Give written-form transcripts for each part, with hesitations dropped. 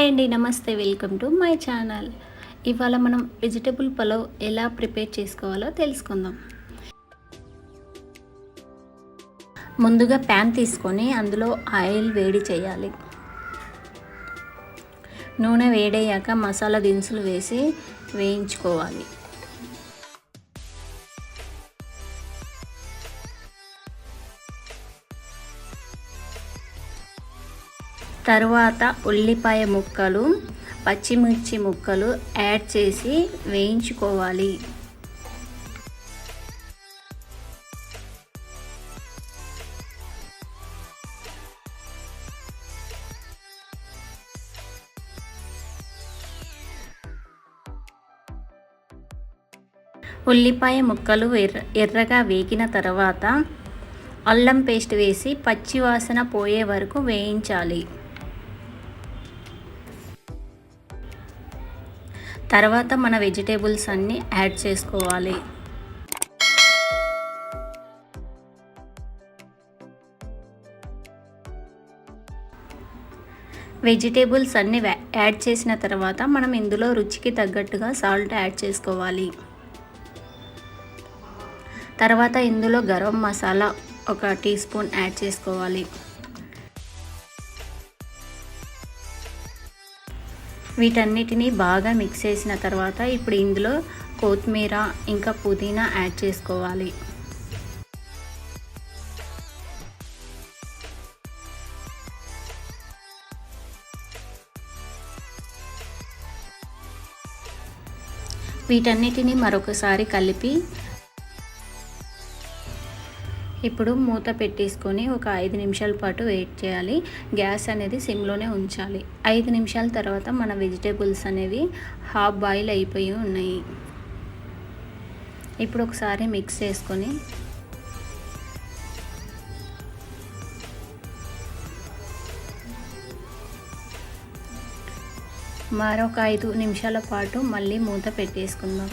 Hi అండి, నమస్తే, welcome to my channel. ఇవాళ మనం వెజిటబుల్ పలావ్ ఎలా ప్రిపేర్ చేసుకోవాలో తెలుసుకుందాం. ముందుగా ప్యాన్ తీసుకొని అందులో ఆయిల్ వేడి చేయాలి. నూనె వేడయ్యాక మసాలా దినుసులు వేసి వేయించుకోవాలి. తరువాత ఉల్లిపాయ ముక్కలు, పచ్చిమిర్చి ముక్కలు యాడ్ చేసి వేయించుకోవాలి. ఉల్లిపాయ ముక్కలు ఎర్రగా వేగిన తర్వాత అల్లం పేస్ట్ వేసి పచ్చివాసన పోయే వరకు వేయించాలి. తర్వాత మన వెజిటేబుల్స్ అన్నీ యాడ్ చేసుకోవాలి. వెజిటేబుల్స్ అన్నీ యాడ్ చేసిన తర్వాత మనం ఇందులో రుచికి తగ్గట్టుగా సాల్ట్ యాడ్ చేసుకోవాలి. తర్వాత ఇందులో garam masala 1 teaspoon add చేసుకోవాలి. వీటన్నిటిని బాగా మిక్స్ చేసిన తర్వాత ఇప్పుడు ఇందులో కొత్తిమీర ఇంకా పుదీనా యాడ్ చేసుకోవాలి. వీటన్నిటిని మరొకసారి కలిపి ఇప్పుడు మూత పెట్టేసుకొని ఒక 5 నిమిషాల పాటు వెయిట్ చేయాలి. గ్యాస్ అనేది సిమ్లోనే ఉంచాలి. 5 నిమిషాల తర్వాత మన వెజిటేబుల్స్ అనేవి హాఫ్ బాయిల్ అయిపోయి ఉన్నాయి. ఇప్పుడు ఒకసారి మిక్స్ చేసుకొని మరొక 5 నిమిషాల పాటు మళ్ళీ మూత పెట్టేసుకుందాం.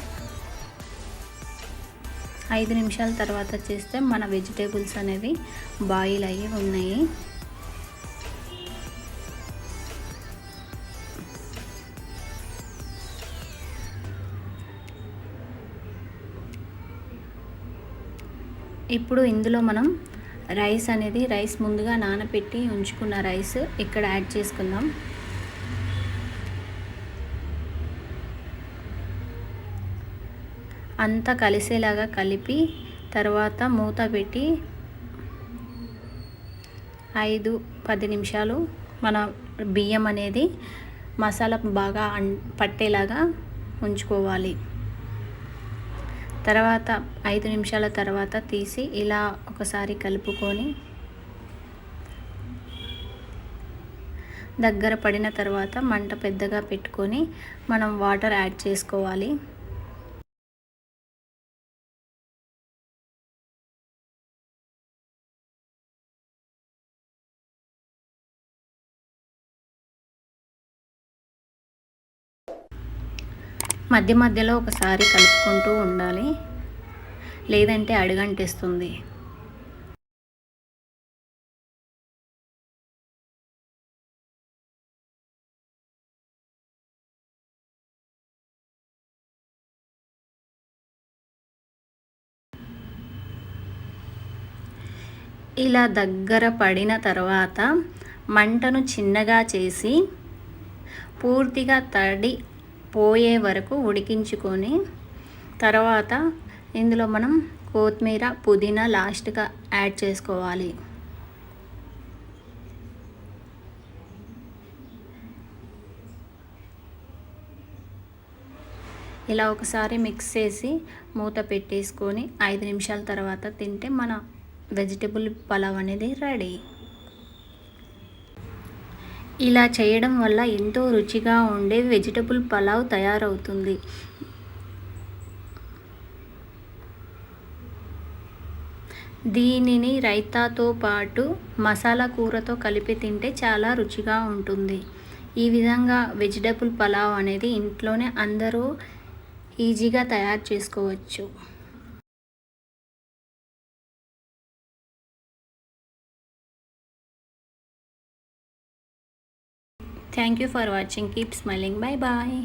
5 నిమిషాల తర్వాత చేస్తే మన వెజిటేబుల్స్ అనేవి బాయిల్ అయ్యి ఉన్నాయి. ఇప్పుడు ఇందులో మనం రైస్ ముందుగా నానబెట్టి ఉంచుకున్న రైస్ ఇక్కడ యాడ్ చేసుకుందాం. అంతా కలిసేలాగా కలిపి తర్వాత మూత పెట్టి 5-10 నిమిషాలు మన బియ్యం అనేది మసాలా బాగా పట్టేలాగా ఉంచుకోవాలి. తర్వాత 5 నిమిషాల తర్వాత తీసి ఇలా ఒకసారి కలుపుకొని దగ్గర పడిన తర్వాత మంట పెద్దగా పెట్టుకొని మనం వాటర్ యాడ్ చేసుకోవాలి. మధ్య మధ్యలో ఒకసారి కలుపుకుంటూ ఉండాలి, లేదంటే అడుగంటేస్తుంది. ఇలా దగ్గర పడిన తర్వాత మంటను చిన్నగా చేసి పూర్తిగా తడి పోయే వరకు ఉడికించుకొని తర్వాత ఇందులో మనం కొత్తిమీర, పుదీనా లాస్ట్గా యాడ్ చేసుకోవాలి. ఇలా ఒకసారి మిక్స్ చేసి మూత పెట్టేసుకొని 5 నిమిషాల తర్వాత తింటే మన వెజిటబుల్ పలావ్ అనేది రెడీ. ఇలా చేయడం వల్ల ఎంతో రుచిగా ఉండే వెజిటబుల్ పలావ్ తయారవుతుంది. దీనిని రైతాతో పాటు మసాలా కూరతో కలిపి తింటే చాలా రుచిగా ఉంటుంది. ఈ విధంగా వెజిటబుల్ పలావ్ అనేది ఇంట్లోనే అందరూ ఈజీగా తయారు చేసుకోవచ్చు. Thank you for watching. Keep smiling. Bye bye.